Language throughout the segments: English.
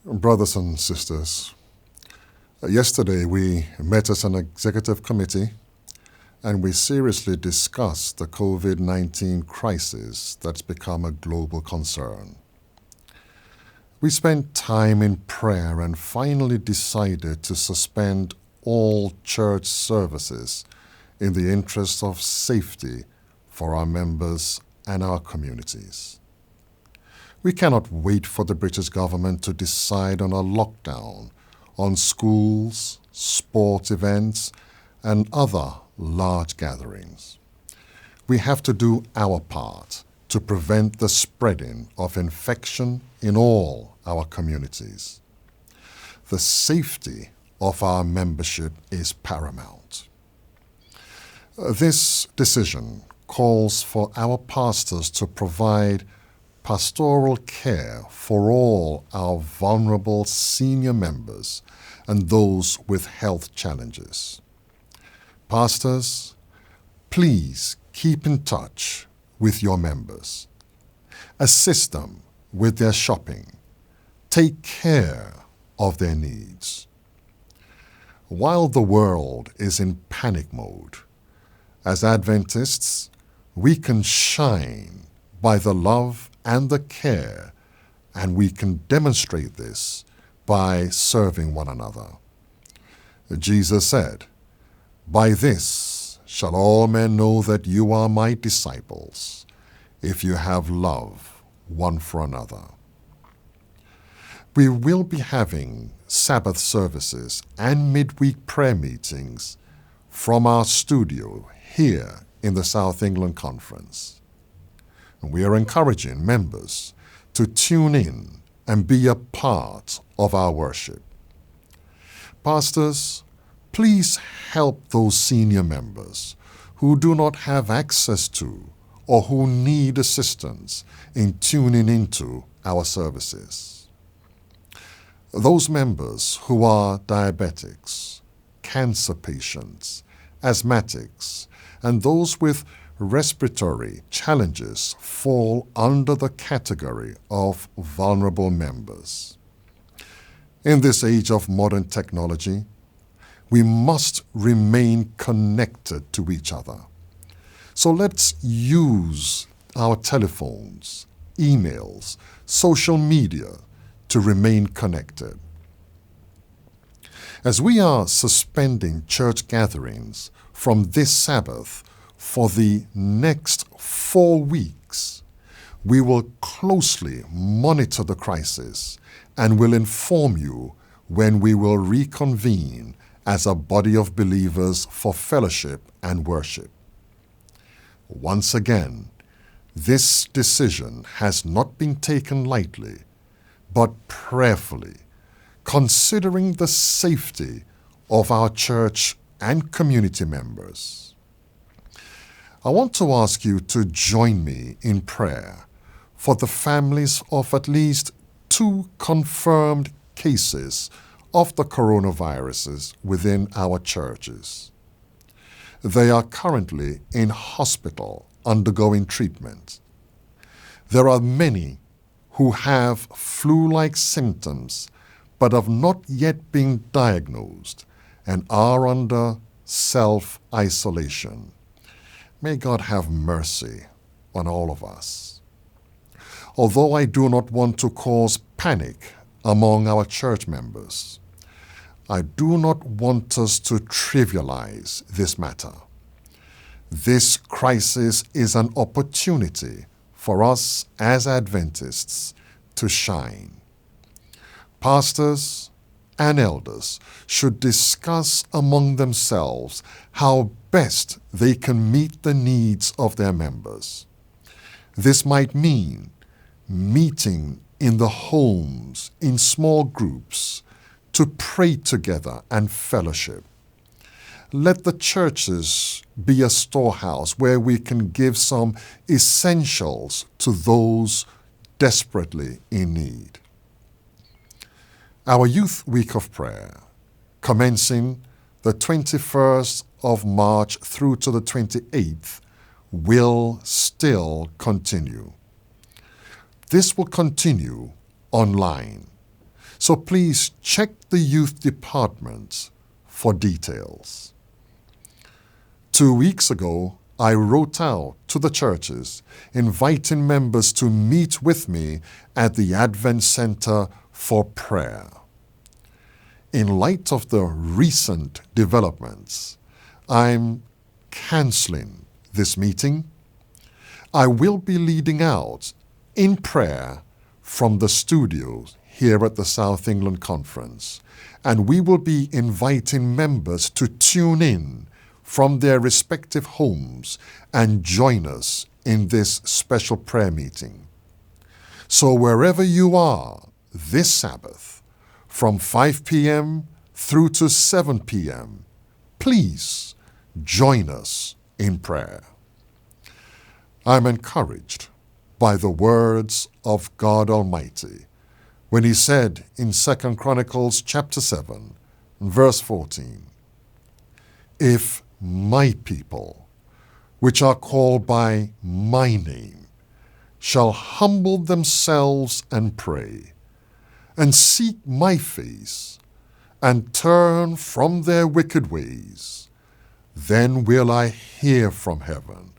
Brothers and sisters, yesterday we met as an executive committee and we seriously discussed the COVID-19 crisis that's become a global concern. We spent time in prayer and finally decided to suspend all church services in the interest of safety for our members and our communities. We cannot wait for the British government to decide on a lockdown on schools, sports events, and other large gatherings. We have to do our part to prevent the spreading of infection in all our communities. The safety of our membership is paramount. This decision calls for our pastors to provide pastoral care for all our vulnerable senior members and those with health challenges. Pastors, please keep in touch with your members. Assist them with their shopping. Take care of their needs. While the world is in panic mode, as Adventists, we can shine by the love and the care, and we can demonstrate this by serving one another. Jesus said, "By this shall all men know that you are my disciples, if you have love one for another." We will be having Sabbath services and midweek prayer meetings from our studio here in the South England Conference. We are encouraging members to tune in and be a part of our worship. Pastors, please help those senior members who do not have access to or who need assistance in tuning into our services. Those members who are diabetics, cancer patients, asthmatics, and those with respiratory challenges fall under the category of vulnerable members. In this age of modern technology, we must remain connected to each other. So let's use our telephones, emails, social media to remain connected. As we are suspending church gatherings from this Sabbath for the next 4 weeks, we will closely monitor the crisis and will inform you when we will reconvene as a body of believers for fellowship and worship. Once again, this decision has not been taken lightly, but prayerfully, considering the safety of our church and community members. I want to ask you to join me in prayer for the families of at least 2 confirmed cases of the coronaviruses within our churches. They are currently in hospital undergoing treatment. There are many who have flu-like symptoms but have not yet been diagnosed and are under self-isolation. May God have mercy on all of us. Although I do not want to cause panic among our church members, I do not want us to trivialize this matter. This crisis is an opportunity for us as Adventists to shine. Pastors and elders should discuss among themselves how best they can meet the needs of their members. This might mean meeting in the homes in small groups to pray together and fellowship. Let the churches be a storehouse where we can give some essentials to those desperately in need. Our Youth Week of Prayer, commencing the 21st of March through to the 28th, will still continue. This will continue online. So please check the youth department for details. 2 weeks ago, I wrote out to the churches inviting members to meet with me at the Advent Center for prayer. In light of the recent developments, I'm canceling this meeting. I will be leading out in prayer from the studios here at the South England Conference, and we will be inviting members to tune in from their respective homes and join us in this special prayer meeting. So wherever you are this Sabbath, from 5 p.m. through to 7 p.m., please join us in prayer. I'm encouraged by the words of God Almighty when he said in 2 Chronicles chapter 7, verse 14, "If my people, which are called by my name, shall humble themselves and pray, and seek my face, and turn from their wicked ways, then will I hear from heaven,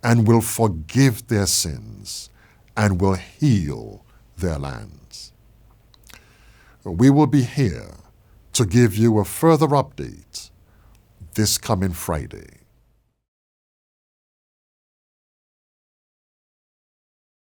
and will forgive their sins, and will heal their lands." We will be here to give you a further update this coming Friday.